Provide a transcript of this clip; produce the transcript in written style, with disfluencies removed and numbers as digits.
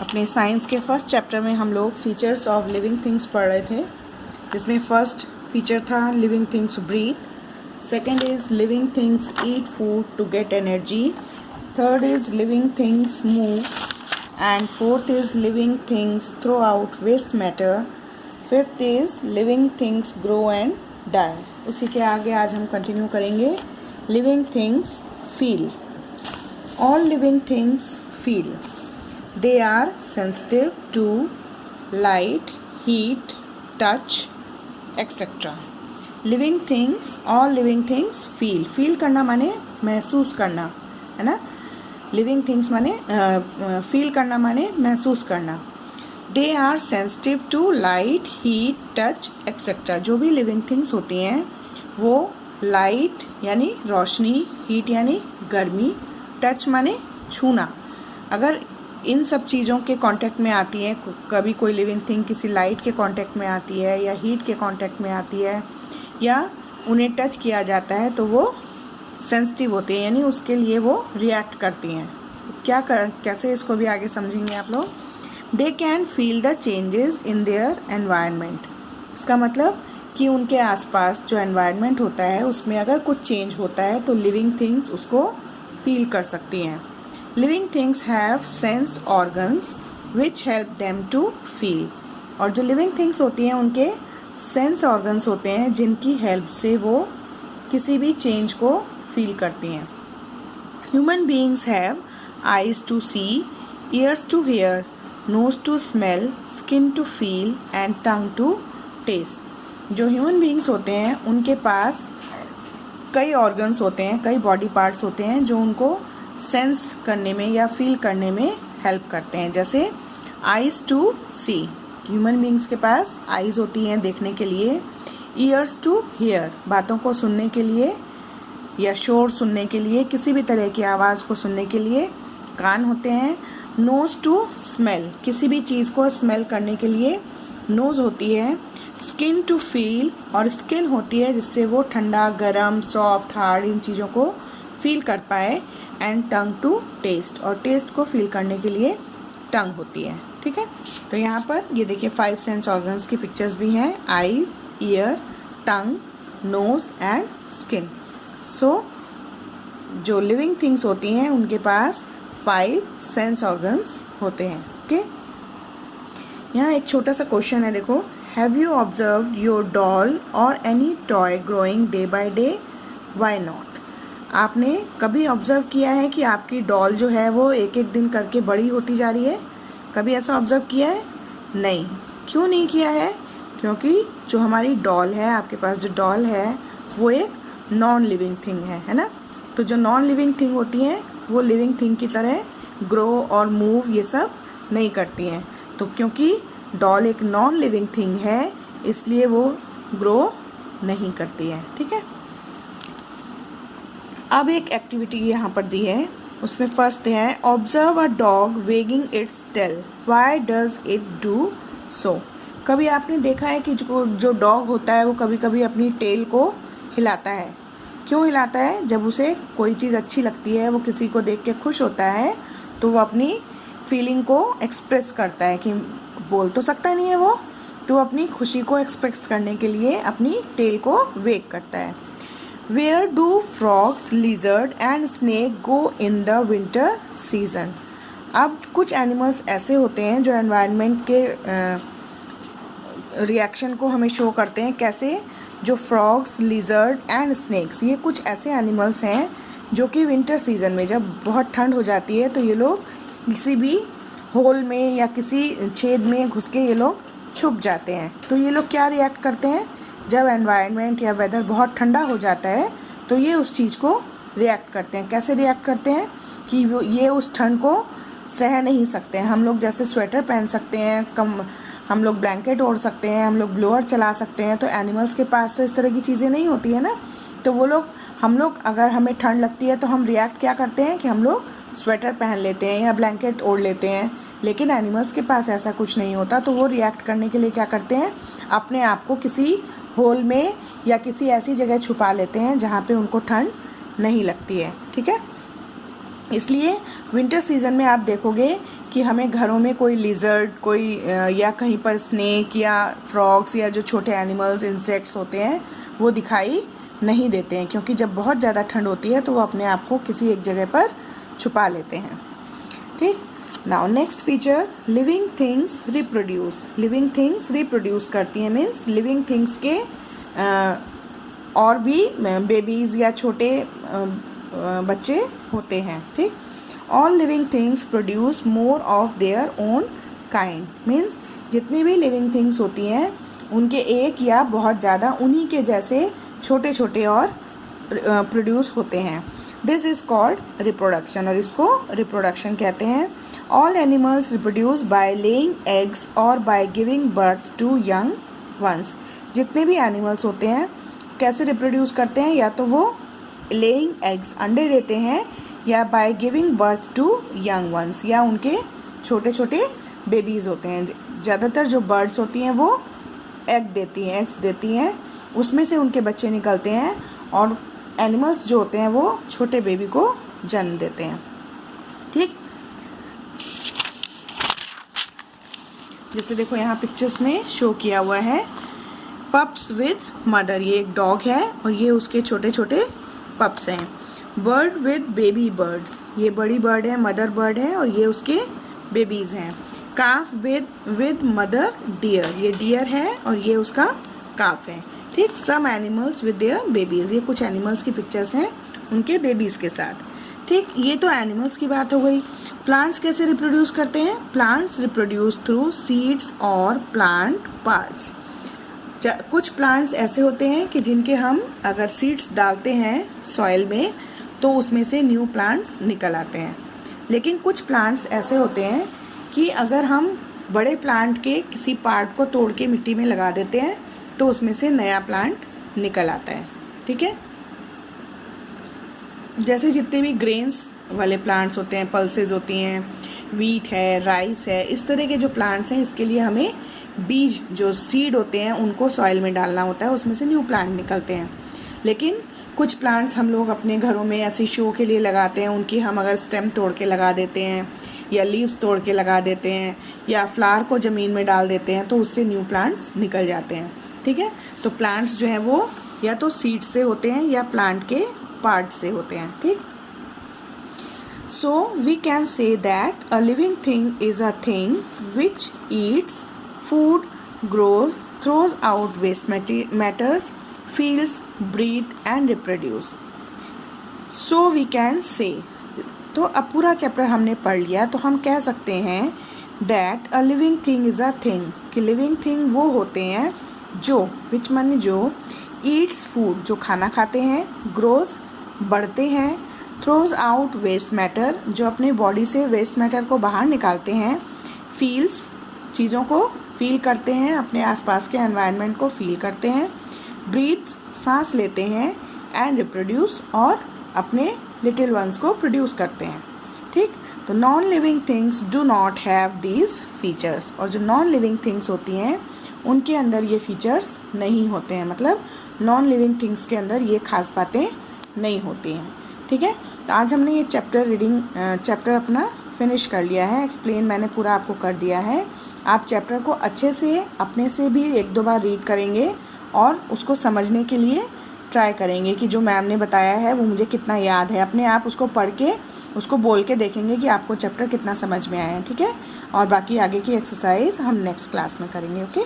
अपने साइंस के first chapter में हम लोग फीचर्स ऑफ लिविंग थिंग्स पढ़ रहे थे, जिसमें फर्स्ट फीचर था living things breathe, second is living things eat food to get energy, third is living things move, and fourth is living things throw out waste matter, fifth is living things grow and die. उसी के आगे आज हम continue करेंगे living things feel. All living things feel. They are sensitive to light, heat, touch, etc. Living things, all living things feel. Feel करना माने महसूस करना, है ना। Living things माने feel करना माने महसूस करना. They are sensitive to light, heat, touch, etc. जो भी living things होती हैं वो light यानी रोशनी, heat यानी गर्मी, टच माने छूना। अगर इन सब चीज़ों के कांटेक्ट में आती है, कभी कोई लिविंग थिंग किसी लाइट के कांटेक्ट में आती है या हीट के कांटेक्ट में आती है या उन्हें टच किया जाता है तो वो सेंसिटिव होती है, यानी उसके लिए वो रिएक्ट करती हैं। कैसे इसको भी आगे समझेंगे आप लोग। They can feel the changes in their environment. इसका मतलब कि उनके आसपास जो एनवायरनमेंट होता है उसमें अगर कुछ चेंज होता है तो लिविंग थिंग्स उसको फील कर सकती हैं। Living things have sense organs which help them to feel. और जो लिविंग थिंग्स होती हैं उनके सेंस ऑर्गन्स होते हैं जिनकी हेल्प से वो किसी भी चेंज को फील करती हैं। Human beings have eyes to see, ears to hear, nose to smell, skin to feel and tongue to taste. जो ह्यूमन बीइंग्स होते हैं उनके पास कई ऑर्गन्स होते हैं, कई बॉडी पार्ट्स होते हैं जो उनको सेंस करने में या फील करने में हेल्प करते हैं। जैसे eyes to see, human beings के पास आइज़ होती हैं देखने के लिए, ईयर्स टू हियर, बातों को सुनने के लिए या शोर सुनने के लिए, किसी भी तरह की आवाज़ को सुनने के लिए कान होते हैं, नोज़ टू स्मेल, किसी भी चीज़ को स्मेल करने के लिए नोज़ होती है, स्किन टू फील, और स्किन होती है जिससे वो ठंडा, गरम, सॉफ्ट, हार्ड इन चीज़ों को फील कर पाए, एंड टंग टू टेस्ट, और टेस्ट को फील करने के लिए टंग होती है। ठीक है, तो यहाँ पर ये देखिए 5 सेंस ऑर्गन्स की पिक्चर्स भी हैं, eye, ear, tongue, nose and skin. So जो लिविंग थिंग्स होती हैं उनके पास 5 सेंस ऑर्गन्स होते हैं। ओके, यहाँ एक छोटा सा क्वेश्चन है, देखो। Have you observed your doll or any toy growing day by day, why not. आपने कभी ऑब्जर्व किया है कि आपकी डॉल जो है वो एक एक दिन करके बड़ी होती जा रही है? कभी ऐसा ऑब्जर्व किया है? नहीं। क्यों नहीं किया है? क्योंकि जो हमारी डॉल है, आपके पास जो डॉल है वो एक नॉन लिविंग थिंग है ना। तो जो नॉन लिविंग थिंग होती हैं वो लिविंग थिंग की तरह ग्रो और मूव ये सब नहीं करती हैं। तो क्योंकि डॉल एक नॉन लिविंग थिंग है इसलिए वो ग्रो नहीं करती है। ठीक है, अब एक एक्टिविटी यहाँ पर दी है, उसमें फर्स्ट है observe a dog wagging its tail, why does it do so. कभी आपने देखा है कि जो डॉग होता है वो कभी कभी अपनी टेल को हिलाता है। क्यों हिलाता है? जब उसे कोई चीज़ अच्छी लगती है, वो किसी को देख के खुश होता है तो वो अपनी फीलिंग को एक्सप्रेस करता है, कि बोल तो सकता नहीं है वो, तो अपनी खुशी को एक्सप्रेस करने के लिए अपनी टेल को वेग करता है। Where do frogs, lizard and snake go in the winter season. अब कुछ एनिमल्स ऐसे होते हैं जो एनवायरनमेंट के रिएक्शन को हमें शो करते हैं। कैसे? जो फ्रॉग्स, लिजर्ड एंड स्नेक्स, ये कुछ ऐसे एनिमल्स हैं जो कि विंटर सीजन में जब बहुत ठंड हो जाती है तो ये लोग किसी भी होल में या किसी छेद में घुस के ये लोग छुप जाते हैं। तो ये लोग क्या रिएक्ट करते हैं? जब एनवायरनमेंट या वेदर बहुत ठंडा हो जाता है तो ये उस चीज़ को रिएक्ट करते हैं। कैसे रिएक्ट करते हैं? कि ये उस ठंड को सह नहीं सकते हैं। हम लोग जैसे स्वेटर पहन सकते हैं, हम लोग ब्लैंकेट ओढ़ सकते हैं, हम लोग ब्लोअर चला सकते हैं, तो एनिमल्स के पास तो इस तरह की चीज़ें नहीं होती है ना। तो हम लोग अगर हमें ठंड लगती है तो हम रिएक्ट क्या करते हैं कि हम लोग स्वेटर पहन लेते हैं या ब्लैंकेट ओढ़ लेते हैं। लेकिन एनिमल्स के पास ऐसा कुछ नहीं होता, तो वो रिएक्ट करने के लिए क्या करते हैं? अपने आप को किसी होल में या किसी ऐसी जगह छुपा लेते हैं जहाँ पे उनको ठंड नहीं लगती है। ठीक है, इसलिए विंटर सीज़न में आप देखोगे कि हमें घरों में कोई लिजर्ड, कोई या कहीं पर स्नेक या फ्रॉग्स या जो छोटे एनिमल्स, इंसेक्ट्स होते हैं वो दिखाई नहीं देते हैं, क्योंकि जब बहुत ज़्यादा ठंड होती है तो वो अपने आप को किसी एक जगह पर छुपा लेते हैं। ठीक, now next feature, living things reproduce. Living things reproduce करती हैं, मीन्स लिविंग थिंग्स के और भी बेबीज़ या छोटे बच्चे होते हैं। ठीक, all living things produce more of their own kind, means जितनी भी लिविंग थिंग्स होती हैं उनके एक या बहुत ज़्यादा उन्हीं के जैसे छोटे छोटे और प्रोड्यूस होते हैं। दिस इज़ कॉल्ड रिप्रोडक्शन, और इसको रिप्रोडक्शन कहते हैं। All animals reproduce by laying eggs or by giving birth to young ones. जितने भी एनिमल्स होते हैं कैसे रिप्रोड्यूस करते हैं, या तो वो लेइंग एग्स अंडे देते हैं, या by giving birth to young ones, या उनके छोटे छोटे बेबीज़ होते हैं। ज़्यादातर जो बर्ड्स होती हैं वो एग्स देती हैं, उसमें से उनके बच्चे निकलते हैं, और एनिमल्स जो होते हैं वो छोटे बेबी को जन्म देते हैं। ठीक, जैसे देखो यहाँ पिक्चर्स में शो किया हुआ है, पप्स विद मदर, ये एक डॉग है और ये उसके छोटे छोटे पप्स हैं। बर्ड विद बेबी बर्ड्स, ये बड़ी बर्ड है, मदर बर्ड है, और ये उसके बेबीज हैं। काफ विद मदर डियर, ये डियर है और ये उसका काफ है। ठीक, some animals with their babies, ये कुछ एनिमल्स की पिक्चर्स हैं उनके बेबीज के साथ। ठीक, ये तो एनिमल्स की बात हो गई। प्लांट्स कैसे रिप्रोड्यूस करते हैं? प्लांट्स रिप्रोड्यूस थ्रू सीड्स और प्लांट पार्ट्स। कुछ प्लांट्स ऐसे होते हैं कि जिनके हम अगर सीड्स डालते हैं सॉइल में तो उसमें से न्यू प्लांट्स निकल आते हैं, लेकिन कुछ प्लांट्स ऐसे होते हैं कि अगर हम बड़े प्लांट के किसी पार्ट को तोड़ के मिट्टी में लगा देते हैं तो उसमें से नया प्लांट निकल आता है। ठीक है, जैसे जितने भी ग्रेन्स वाले प्लांट्स होते हैं, पल्सेस होती हैं, वीट है, राइस है, इस तरह के जो प्लांट्स हैं इसके लिए हमें बीज, जो सीड होते हैं, उनको सॉइल में डालना होता है, उसमें से न्यू प्लांट निकलते हैं। लेकिन कुछ प्लांट्स हम लोग अपने घरों में ऐसी शो के लिए लगाते हैं, उनकी हम अगर स्टेम तोड़ के लगा देते हैं या लीव्स तोड़ के लगा देते हैं या फ्लावर को ज़मीन में डाल देते हैं तो उससे न्यू प्लांट्स निकल जाते हैं। ठीक है, तो प्लांट्स जो हैं वो या तो सीड से होते हैं या प्लांट के पार्ट से होते हैं। ठीक, so we can say that a living thing is a thing which eats food, grows, throws out waste matters, feels, breathe and reproduce. So we can say, तो अब पूरा चैप्टर हमने पढ़ लिया, तो हम कह सकते हैं that a living thing is a thing, कि living thing वो होते हैं जो, which माने जो, eats food, जो खाना खाते हैं, grows, बढ़ते हैं, throws out waste matter, जो अपने बॉडी से वेस्ट मैटर को बाहर निकालते हैं, feels, चीज़ों को फील करते हैं, अपने आसपास के एनवायरनमेंट को फील करते हैं, ब्रीथ्स, सांस लेते हैं, एंड रिप्रोड्यूस, और अपने लिटिल वंस को प्रोड्यूस करते हैं। ठीक, तो non living things do not have these features, और जो नॉन लिविंग थिंग्स होती हैं उनके अंदर ये फीचर्स नहीं होते हैं, मतलब नॉन लिविंग थिंग्स के अंदर ये खास बातें नहीं होती हैं। ठीक है, तो आज हमने ये चैप्टर अपना फिनिश कर लिया है, एक्सप्लेन मैंने पूरा आपको कर दिया है। आप चैप्टर को अच्छे से अपने से भी एक दो बार रीड करेंगे और उसको समझने के लिए ट्राई करेंगे कि जो मैम ने बताया है वो मुझे कितना याद है। अपने आप उसको पढ़ के उसको बोल के देखेंगे कि आपको चैप्टर कितना समझ में आया है। ठीक है, और बाकी आगे की एक्सरसाइज हम नेक्स्ट क्लास में करेंगे। ओके।